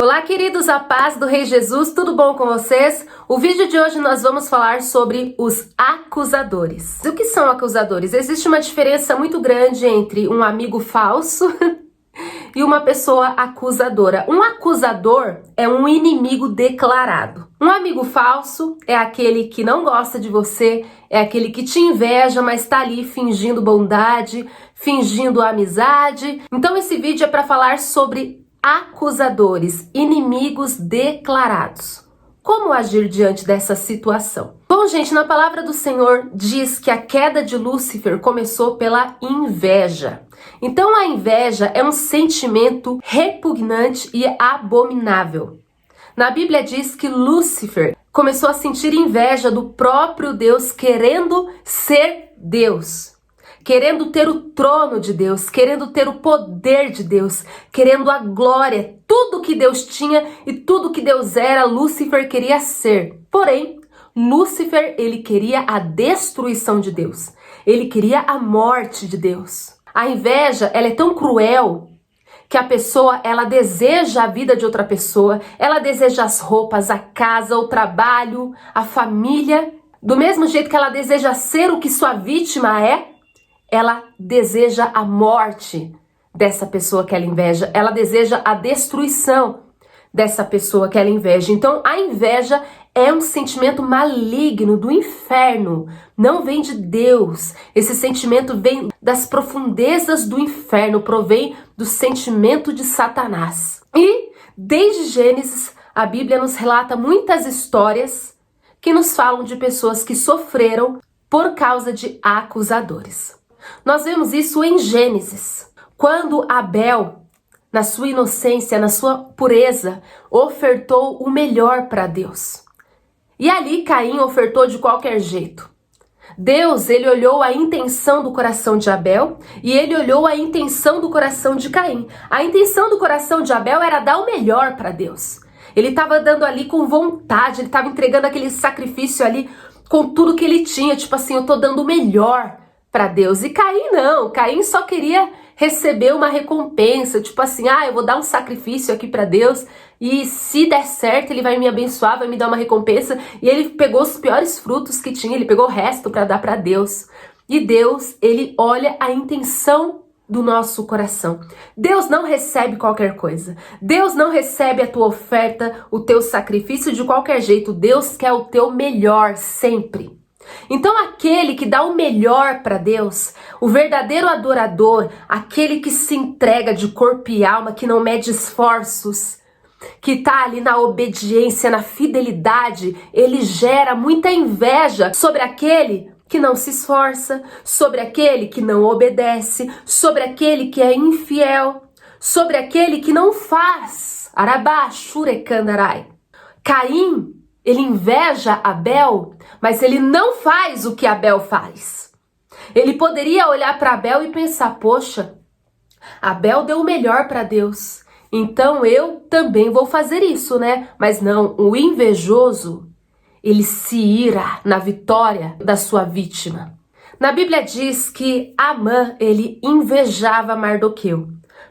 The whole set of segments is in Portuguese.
Olá, queridos, a paz do Rei Jesus, tudo bom com vocês? O vídeo de hoje nós vamos falar sobre os acusadores. O que são acusadores? Existe uma diferença muito grande entre um amigo falso e uma pessoa acusadora. Um acusador é um inimigo declarado. Um amigo falso é aquele que não gosta de você, é aquele que te inveja, mas está ali fingindo bondade, fingindo amizade. Então esse vídeo é para falar sobre acusadores, inimigos declarados. Como agir diante dessa situação? Bom, gente, na palavra do Senhor diz que a queda de Lúcifer começou pela inveja. Então a inveja é um sentimento repugnante e abominável. Na Bíblia diz que Lúcifer começou a sentir inveja do próprio Deus, querendo ser Deus. Querendo ter o trono de Deus, querendo ter o poder de Deus, querendo a glória, tudo que Deus tinha e tudo que Deus era, Lúcifer queria ser. Porém, Lúcifer, ele queria a destruição de Deus. Ele queria a morte de Deus. A inveja, ela é tão cruel que a pessoa, ela deseja a vida de outra pessoa, ela deseja as roupas, a casa, o trabalho, a família. Do mesmo jeito que ela deseja ser o que sua vítima é, ela deseja a morte dessa pessoa que ela inveja. Ela deseja a destruição dessa pessoa que ela inveja. Então, a inveja é um sentimento maligno do inferno. Não vem de Deus. Esse sentimento vem das profundezas do inferno. Provém do sentimento de Satanás. E, desde Gênesis, a Bíblia nos relata muitas histórias que nos falam de pessoas que sofreram por causa de acusadores. Nós vemos isso em Gênesis, quando Abel, na sua inocência, na sua pureza, ofertou o melhor para Deus. E ali Caim ofertou de qualquer jeito. Deus, ele olhou a intenção do coração de Abel e ele olhou a intenção do coração de Caim. A intenção do coração de Abel era dar o melhor para Deus. Ele estava dando ali com vontade, ele estava entregando aquele sacrifício ali com tudo que ele tinha, tipo assim, eu tô dando o melhor para Deus. E Caim não, Caim só queria receber uma recompensa, tipo assim, eu vou dar um sacrifício aqui para Deus e se der certo ele vai me abençoar, vai me dar uma recompensa. E ele pegou os piores frutos que tinha, ele pegou o resto para dar para Deus. E Deus, ele olha a intenção do nosso coração. Deus não recebe qualquer coisa. Deus não recebe a tua oferta, o teu sacrifício de qualquer jeito. Deus quer o teu melhor sempre. Então aquele que dá o melhor para Deus, o verdadeiro adorador, aquele que se entrega de corpo e alma, que não mede esforços, que tá ali na obediência, na fidelidade, ele gera muita inveja sobre aquele que não se esforça, sobre aquele que não obedece, sobre aquele que é infiel, sobre aquele que não faz. Arabá, Shurekandarai. Caim, ele inveja Abel, mas ele não faz o que Abel faz. Ele poderia olhar para Abel e pensar, poxa, Abel deu o melhor para Deus, então eu também vou fazer isso, né? Mas não, o invejoso, ele se ira na vitória da sua vítima. Na Bíblia diz que Amã, ele invejava Mardoqueu.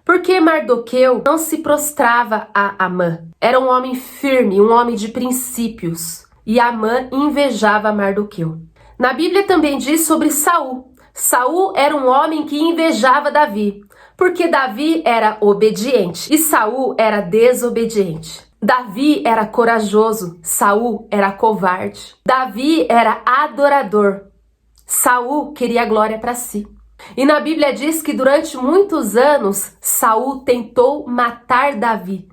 Porque Mardoqueu não se prostrava a Amã. Era um homem firme, um homem de princípios. E Amã invejava Mardoqueu. Na Bíblia também diz sobre Saul. Saul era um homem que invejava Davi. Porque Davi era obediente e Saul era desobediente. Davi era corajoso, Saul era covarde. Davi era adorador. Saul queria glória para si. E na Bíblia diz que durante muitos anos Saul tentou matar Davi,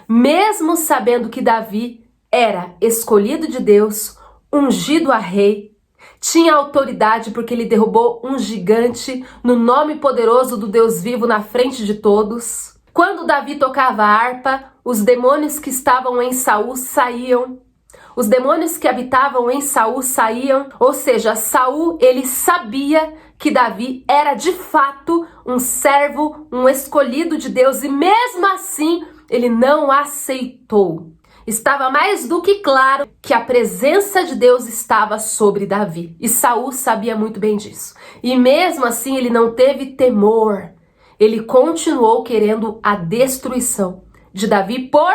mesmo sabendo que Davi era escolhido de Deus, ungido a rei, tinha autoridade porque ele derrubou um gigante no nome poderoso do Deus vivo na frente de todos. Quando Davi tocava a harpa, os demônios que estavam em Saul saíam. Os demônios que habitavam em Saul saíam, ou seja, Saul, ele sabia que Davi era de fato um servo, um escolhido de Deus e mesmo assim ele não aceitou. Estava mais do que claro que a presença de Deus estava sobre Davi e Saul sabia muito bem disso. E mesmo assim ele não teve temor, ele continuou querendo a destruição de Davi por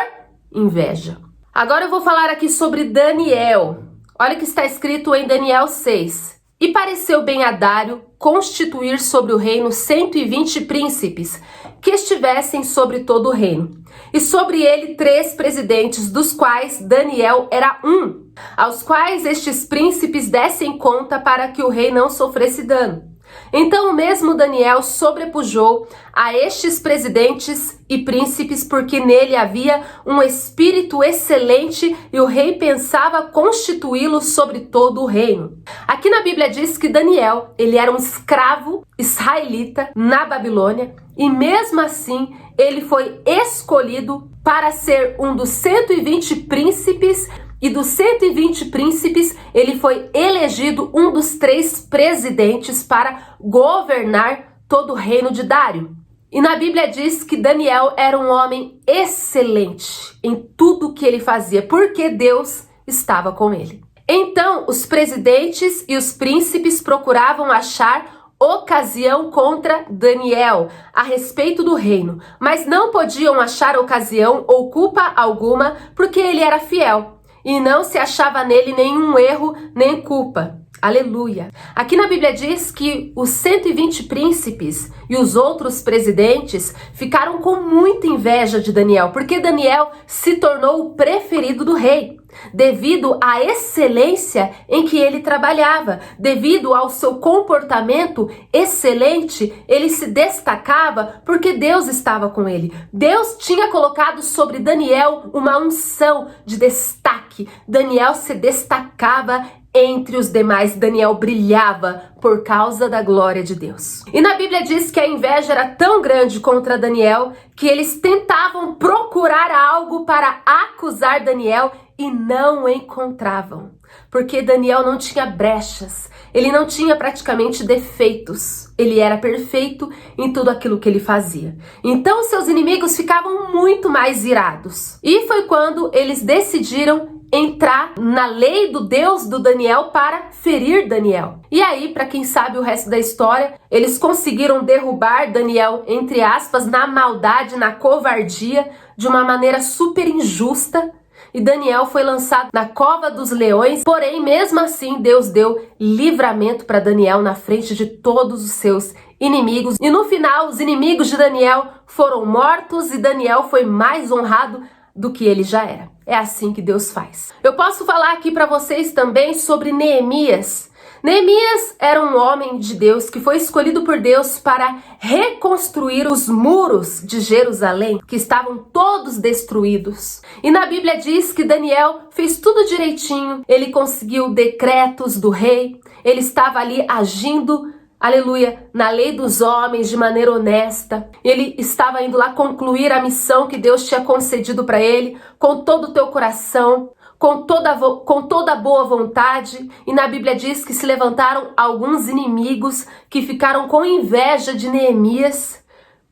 inveja. Agora eu vou falar aqui sobre Daniel. Olha o que está escrito em Daniel 6. E pareceu bem a Dário constituir sobre o reino 120 príncipes, que estivessem sobre todo o reino, e sobre ele 3 presidentes, dos quais Daniel era um, aos quais estes príncipes dessem conta para que o rei não sofresse dano. Então o mesmo Daniel sobrepujou a estes presidentes e príncipes, porque nele havia um espírito excelente e o rei pensava constituí-lo sobre todo o reino. Aqui na Bíblia diz que Daniel, ele era um escravo israelita na Babilônia e mesmo assim ele foi escolhido para ser um dos 120 príncipes. E dos 120 príncipes, ele foi elegido um dos 3 presidentes para governar todo o reino de Dário. E na Bíblia diz que Daniel era um homem excelente em tudo que ele fazia, porque Deus estava com ele. Então, os presidentes e os príncipes procuravam achar ocasião contra Daniel a respeito do reino, mas não podiam achar ocasião ou culpa alguma, porque ele era fiel. E não se achava nele nenhum erro nem culpa. Aleluia. Aqui na Bíblia diz que os 120 príncipes e os outros presidentes ficaram com muita inveja de Daniel, porque Daniel se tornou o preferido do rei, devido à excelência em que ele trabalhava, devido ao seu comportamento excelente, ele se destacava porque Deus estava com ele. Deus tinha colocado sobre Daniel uma unção de destaque. Daniel se destacava entre os demais. Daniel brilhava por causa da glória de Deus. E na Bíblia diz que a inveja era tão grande contra Daniel que eles tentavam procurar algo para acusar Daniel e não encontravam, porque Daniel não tinha brechas, ele não tinha praticamente defeitos, ele era perfeito em tudo aquilo que ele fazia. Então seus inimigos ficavam muito mais irados. E foi quando eles decidiram entrar na lei do Deus do Daniel para ferir Daniel. E aí, para quem sabe o resto da história, eles conseguiram derrubar Daniel, entre aspas, na maldade, na covardia, de uma maneira super injusta. E Daniel foi lançado na cova dos leões, porém, mesmo assim, Deus deu livramento para Daniel na frente de todos os seus inimigos. E no final, os inimigos de Daniel foram mortos e Daniel foi mais honrado do que ele já era. É assim que Deus faz. Eu posso falar aqui para vocês também sobre Neemias. Neemias era um homem de Deus que foi escolhido por Deus para reconstruir os muros de Jerusalém, que estavam todos destruídos. E na Bíblia diz que Daniel fez tudo direitinho, ele conseguiu decretos do rei, ele estava ali agindo, aleluia, na lei dos homens de maneira honesta. Ele estava indo lá concluir a missão que Deus tinha concedido para ele, com todo o teu coração, com toda boa vontade. E na Bíblia diz que se levantaram alguns inimigos que ficaram com inveja de Neemias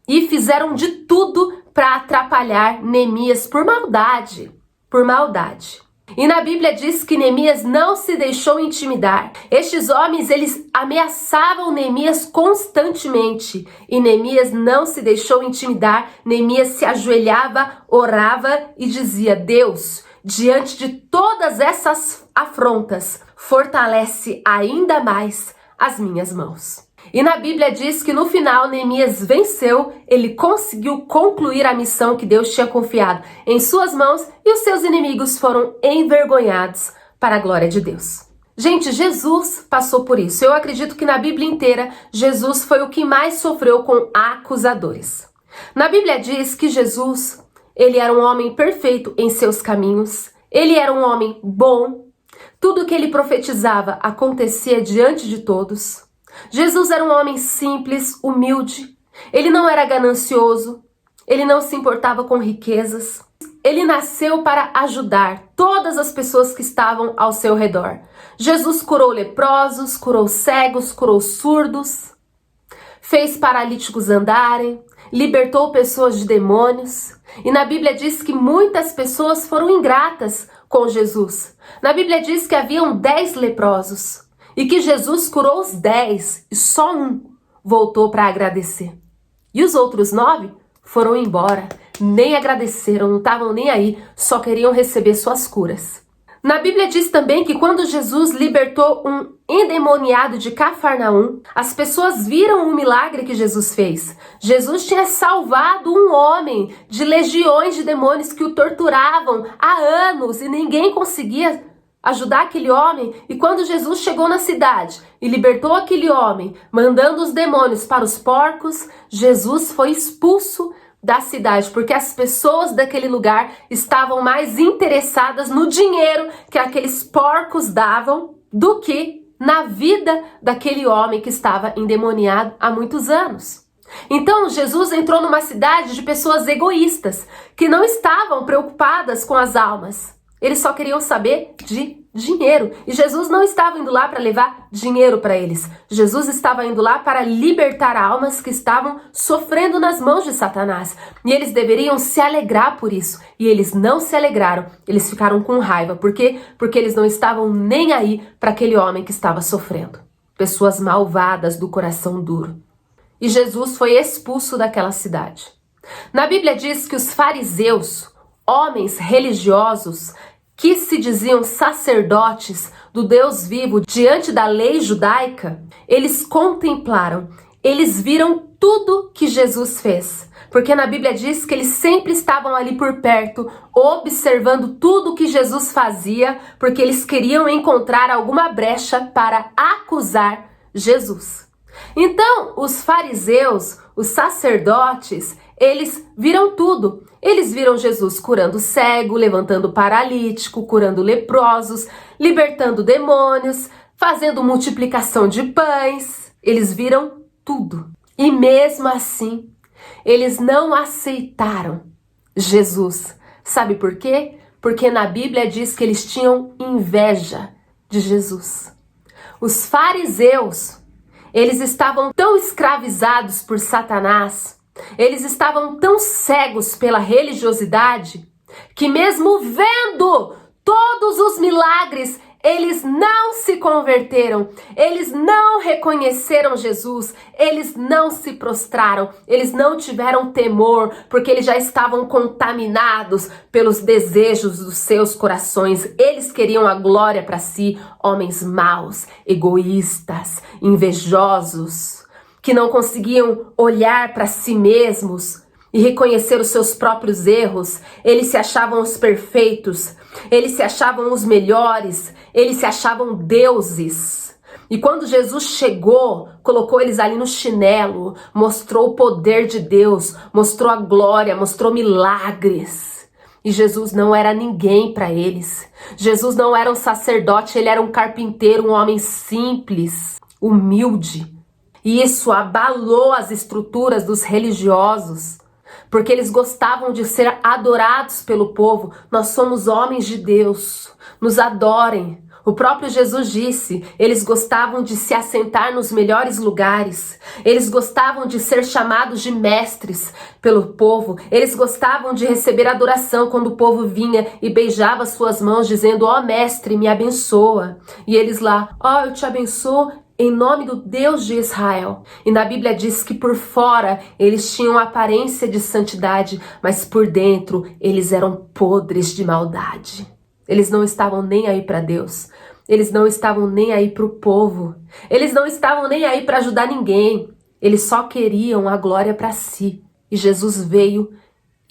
e fizeram de tudo para atrapalhar Neemias por maldade, por maldade. E na Bíblia diz que Neemias não se deixou intimidar. Estes homens, eles ameaçavam Neemias constantemente. E Neemias não se deixou intimidar. Neemias se ajoelhava, orava e dizia: Deus, diante de todas essas afrontas, fortalece ainda mais as minhas mãos. E na Bíblia diz que no final Neemias venceu, ele conseguiu concluir a missão que Deus tinha confiado em suas mãos e os seus inimigos foram envergonhados para a glória de Deus. Gente, Jesus passou por isso. Eu acredito que na Bíblia inteira, Jesus foi o que mais sofreu com acusadores. Na Bíblia diz que Jesus, ele era um homem perfeito em seus caminhos, ele era um homem bom, tudo que ele profetizava acontecia diante de todos. Jesus era um homem simples, humilde, ele não era ganancioso, ele não se importava com riquezas. Ele nasceu para ajudar todas as pessoas que estavam ao seu redor. Jesus curou leprosos, curou cegos, curou surdos, fez paralíticos andarem, libertou pessoas de demônios. E na Bíblia diz que muitas pessoas foram ingratas com Jesus. Na Bíblia diz que haviam 10 leprosos e que Jesus curou os 10 e só um voltou para agradecer. E os outros 9 foram embora, nem agradeceram, não estavam nem aí, só queriam receber suas curas. Na Bíblia diz também que quando Jesus libertou um endemoniado de Cafarnaum, as pessoas viram o milagre que Jesus fez. Jesus tinha salvado um homem de legiões de demônios que o torturavam há anos e ninguém conseguia ajudar aquele homem. E quando Jesus chegou na cidade e libertou aquele homem, mandando os demônios para os porcos, Jesus foi expulso da cidade, porque as pessoas daquele lugar estavam mais interessadas no dinheiro que aqueles porcos davam do que na vida daquele homem que estava endemoniado há muitos anos. Então Jesus entrou numa cidade de pessoas egoístas, que não estavam preocupadas com as almas. Eles só queriam saber de dinheiro. E Jesus não estava indo lá para levar dinheiro para eles. Jesus estava indo lá para libertar almas que estavam sofrendo nas mãos de Satanás. E eles deveriam se alegrar por isso. E eles não se alegraram. Eles ficaram com raiva. Por quê? Porque eles não estavam nem aí para aquele homem que estava sofrendo. Pessoas malvadas do coração duro. E Jesus foi expulso daquela cidade. Na Bíblia diz que os fariseus, homens religiosos, que se diziam sacerdotes do Deus vivo diante da lei judaica, eles contemplaram, eles viram tudo que Jesus fez. Porque na Bíblia diz que eles sempre estavam ali por perto, observando tudo que Jesus fazia, porque eles queriam encontrar alguma brecha para acusar Jesus. Então, os fariseus, os sacerdotes, eles viram tudo. Eles viram Jesus curando cego, levantando paralítico, curando leprosos, libertando demônios, fazendo multiplicação de pães. Eles viram tudo. E mesmo assim, eles não aceitaram Jesus. Sabe por quê? Porque na Bíblia diz que eles tinham inveja de Jesus. Os fariseus, eles estavam tão escravizados por Satanás, eles estavam tão cegos pela religiosidade, que mesmo vendo todos os milagres, eles não se converteram, eles não reconheceram Jesus, eles não se prostraram, eles não tiveram temor, porque eles já estavam contaminados pelos desejos dos seus corações. Eles queriam a glória para si, homens maus, egoístas, invejosos, que não conseguiam olhar para si mesmos e reconhecer os seus próprios erros. Eles se achavam os perfeitos, eles se achavam os melhores, eles se achavam deuses. E quando Jesus chegou, colocou eles ali no chinelo, mostrou o poder de Deus, mostrou a glória, mostrou milagres. E Jesus não era ninguém para eles. Jesus não era um sacerdote, ele era um carpinteiro, um homem simples, humilde. E isso abalou as estruturas dos religiosos, porque eles gostavam de ser adorados pelo povo. Nós somos homens de Deus, nos adorem. O próprio Jesus disse, eles gostavam de se assentar nos melhores lugares, eles gostavam de ser chamados de mestres pelo povo, eles gostavam de receber adoração quando o povo vinha e beijava suas mãos dizendo, ó mestre, me abençoa. E eles lá, ó, eu te abençoo em nome do Deus de Israel. E na Bíblia diz que por fora eles tinham aparência de santidade, mas por dentro eles eram podres de maldade. Eles não estavam nem aí para Deus. Eles não estavam nem aí para o povo. Eles não estavam nem aí para ajudar ninguém. Eles só queriam a glória para si. E Jesus veio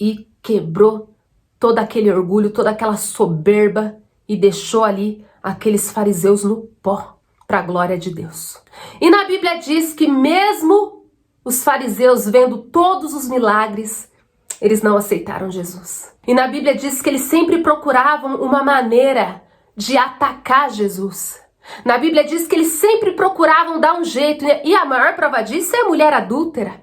e quebrou todo aquele orgulho, toda aquela soberba e deixou ali aqueles fariseus no pó, para a glória de Deus. E na Bíblia diz que mesmo os fariseus vendo todos os milagres, eles não aceitaram Jesus. E na Bíblia diz que eles sempre procuravam uma maneira de atacar Jesus. Na Bíblia diz que eles sempre procuravam dar um jeito, e a maior prova disso é a mulher adúltera.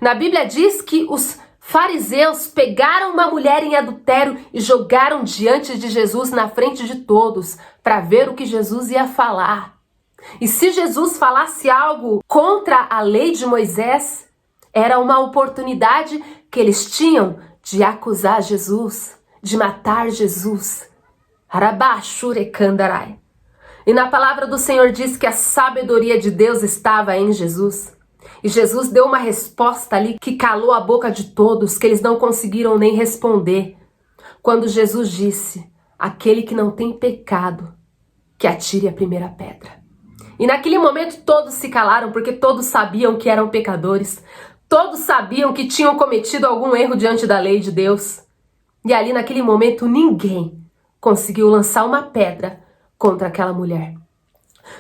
Na Bíblia diz que os fariseus pegaram uma mulher em adultério e jogaram diante de Jesus na frente de todos para ver o que Jesus ia falar. E se Jesus falasse algo contra a lei de Moisés, era uma oportunidade que eles tinham de acusar Jesus, de matar Jesus. Arabashurekandarai. E na palavra do Senhor diz que a sabedoria de Deus estava em Jesus. E Jesus deu uma resposta ali que calou a boca de todos, que eles não conseguiram nem responder. Quando Jesus disse: aquele que não tem pecado, que atire a primeira pedra. E naquele momento todos se calaram, porque todos sabiam que eram pecadores. Todos sabiam que tinham cometido algum erro diante da lei de Deus. E ali naquele momento ninguém conseguiu lançar uma pedra contra aquela mulher.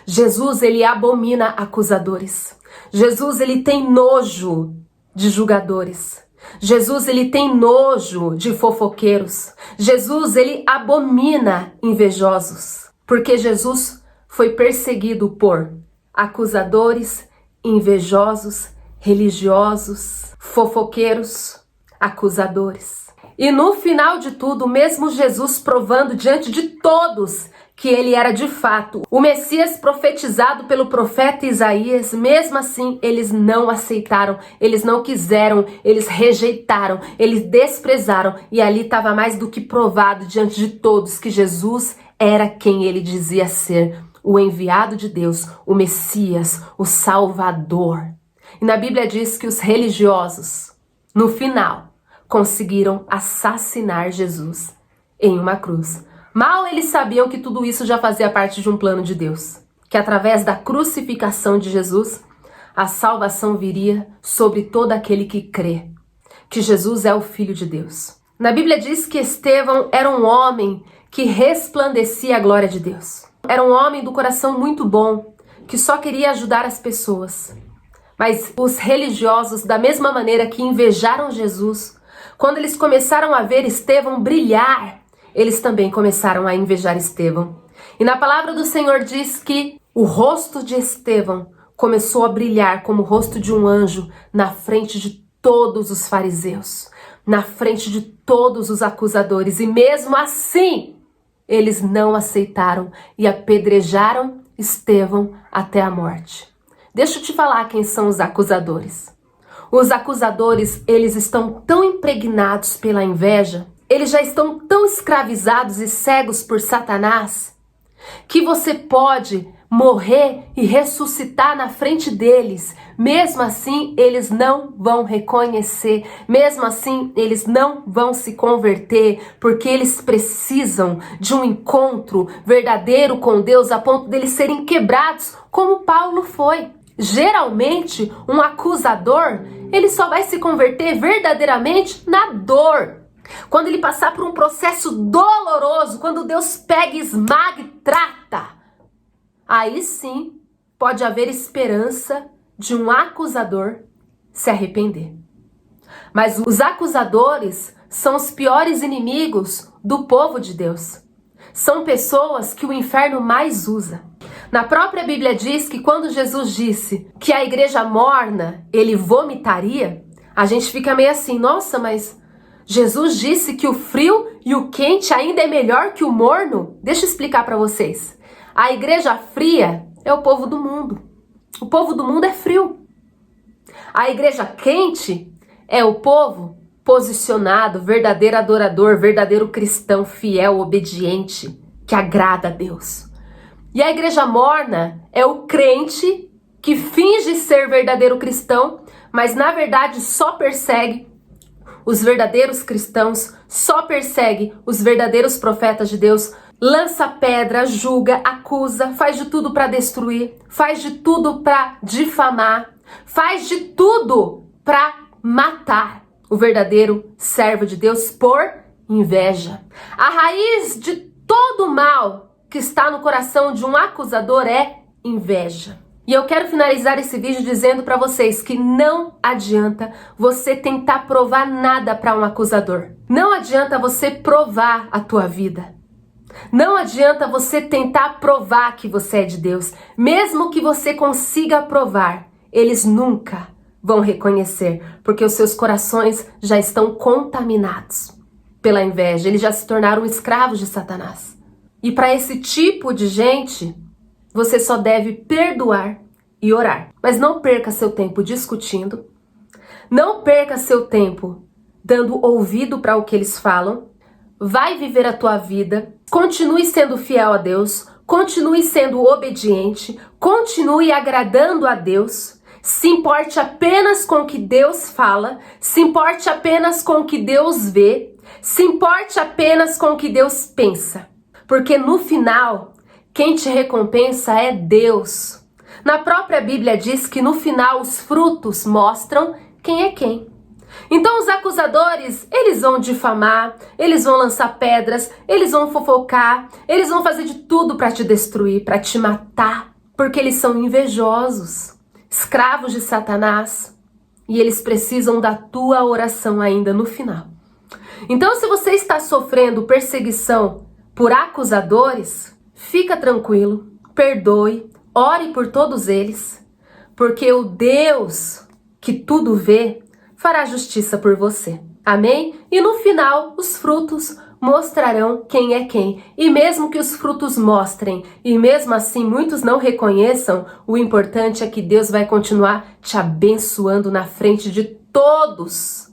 Jesus, ele abomina acusadores. Jesus, ele tem nojo de julgadores. Jesus, ele tem nojo de fofoqueiros. Jesus, ele abomina invejosos. Porque Jesus foi perseguido por acusadores, invejosos, religiosos, fofoqueiros, acusadores. E no final de tudo, mesmo Jesus provando diante de todos que ele era de fato o Messias profetizado pelo profeta Isaías, mesmo assim eles não aceitaram, eles não quiseram, eles rejeitaram, eles desprezaram, e ali estava mais do que provado diante de todos que Jesus era quem ele dizia ser, o enviado de Deus, o Messias, o Salvador. E na Bíblia diz que os religiosos, no final, conseguiram assassinar Jesus em uma cruz. Mal eles sabiam que tudo isso já fazia parte de um plano de Deus, que através da crucificação de Jesus, a salvação viria sobre todo aquele que crê, que Jesus é o Filho de Deus. Na Bíblia diz que Estevão era um homem que resplandecia a glória de Deus. Era um homem do coração muito bom, que só queria ajudar as pessoas. Mas os religiosos, da mesma maneira que invejaram Jesus, quando eles começaram a ver Estevão brilhar, eles também começaram a invejar Estevão. E na palavra do Senhor diz que o rosto de Estevão começou a brilhar como o rosto de um anjo na frente de todos os fariseus, na frente de todos os acusadores. E mesmo assim, eles não aceitaram e apedrejaram Estevão até a morte. Deixa eu te falar quem são os acusadores. Os acusadores, eles estão tão impregnados pela inveja, eles já estão tão escravizados e cegos por Satanás, que você pode morrer e ressuscitar na frente deles. Mesmo assim, eles não vão reconhecer. Mesmo assim, eles não vão se converter, porque eles precisam de um encontro verdadeiro com Deus a ponto deles serem quebrados, como Paulo foi. Geralmente, um acusador, ele só vai se converter verdadeiramente na dor. Quando ele passar por um processo doloroso, quando Deus pega, esmaga e trata, aí sim pode haver esperança de um acusador se arrepender. Mas os acusadores são os piores inimigos do povo de Deus. São pessoas que o inferno mais usa. Na própria Bíblia diz que quando Jesus disse que a igreja morna ele vomitaria, a gente fica meio assim, nossa, mas Jesus disse que o frio e o quente ainda é melhor que o morno? Deixa eu explicar para vocês. A igreja fria é o povo do mundo. O povo do mundo é frio. A igreja quente é o povo posicionado, verdadeiro adorador, verdadeiro cristão, fiel, obediente, que agrada a Deus. E a igreja morna é o crente que finge ser verdadeiro cristão, mas na verdade só persegue os verdadeiros cristãos, só persegue os verdadeiros profetas de Deus, lança pedra, julga, acusa, faz de tudo para destruir, faz de tudo para difamar, faz de tudo para matar o verdadeiro servo de Deus por inveja. A raiz de todo mal que está no coração de um acusador é inveja. E eu quero finalizar esse vídeo dizendo para vocês que não adianta você tentar provar nada para um acusador. Não adianta você provar a tua vida. Não adianta você tentar provar que você é de Deus. Mesmo que você consiga provar, eles nunca vão reconhecer, porque os seus corações já estão contaminados pela inveja. Eles já se tornaram escravos de Satanás. E para esse tipo de gente, você só deve perdoar e orar. Mas não perca seu tempo discutindo. Não perca seu tempo dando ouvido para o que eles falam. Vai viver a tua vida. Continue sendo fiel a Deus. Continue sendo obediente. Continue agradando a Deus. se importe apenas com o que Deus fala, se importe apenas com o que Deus vê, se importe apenas com o que Deus pensa. Porque no final, quem te recompensa é Deus. Na própria Bíblia diz que no final os frutos mostram quem é quem. Então os acusadores, eles vão difamar, eles vão lançar pedras, eles vão fofocar, eles vão fazer de tudo para te destruir, para te matar, porque eles são invejosos, escravos de Satanás, e eles precisam da tua oração ainda no final. Então, se você está sofrendo perseguição por acusadores, fica tranquilo, perdoe, ore por todos eles, porque o Deus que tudo vê fará justiça por você. Amém? E no final, os frutos mostrarão quem é quem. E mesmo que os frutos mostrem, e mesmo assim muitos não reconheçam, o importante é que Deus vai continuar te abençoando na frente de todos.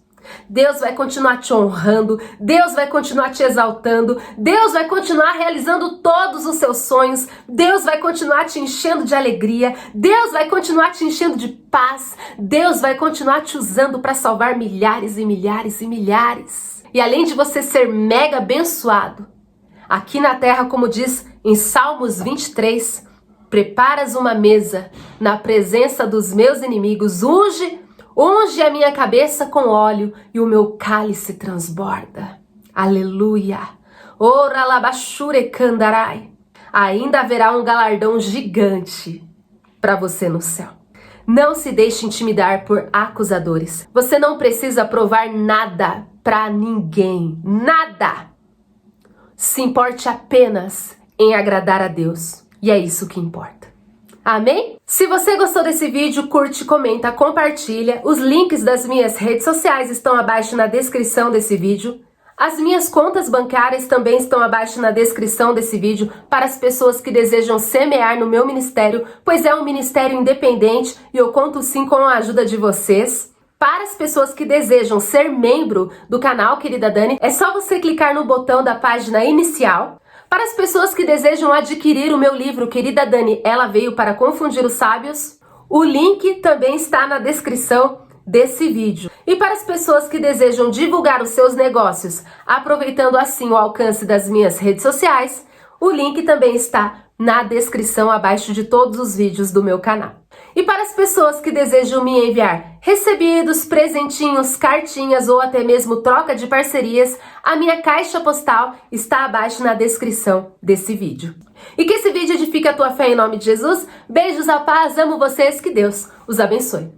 Deus vai continuar te honrando, Deus vai continuar te exaltando, Deus vai continuar realizando todos os seus sonhos, Deus vai continuar te enchendo de alegria, Deus vai continuar te enchendo de paz, Deus vai continuar te usando para salvar milhares e milhares e milhares. E além de você ser mega abençoado, aqui na terra, como diz em Salmos 23, preparas uma mesa na presença dos meus inimigos, unge a minha cabeça com óleo e o meu cálice transborda. Aleluia! Ora labachure candarai. Ainda haverá um galardão gigante para você no céu. Não se deixe intimidar por acusadores. Você não precisa provar nada para ninguém. Nada! Se importe apenas em agradar a Deus. E é isso que importa. Amém? Se você gostou desse vídeo, curte, comenta, compartilha. Os links das minhas redes sociais estão abaixo na descrição desse vídeo. As minhas contas bancárias também estão abaixo na descrição desse vídeo para as pessoas que desejam semear no meu ministério, pois é um ministério independente e eu conto sim com a ajuda de vocês. Para as pessoas que desejam ser membro do canal Querida Dani, é só você clicar no botão da página inicial. Para as pessoas que desejam adquirir o meu livro Querida Dani, Ela Veio para Confundir os Sábios, o link também está na descrição desse vídeo. E para as pessoas que desejam divulgar os seus negócios, aproveitando assim o alcance das minhas redes sociais, o link também está na descrição abaixo de todos os vídeos do meu canal. E para as pessoas que desejam me enviar recebidos, presentinhos, cartinhas ou até mesmo troca de parcerias, a minha caixa postal está abaixo na descrição desse vídeo. E que esse vídeo edifique a tua fé em nome de Jesus. Beijos, a paz, amo vocês, que Deus os abençoe.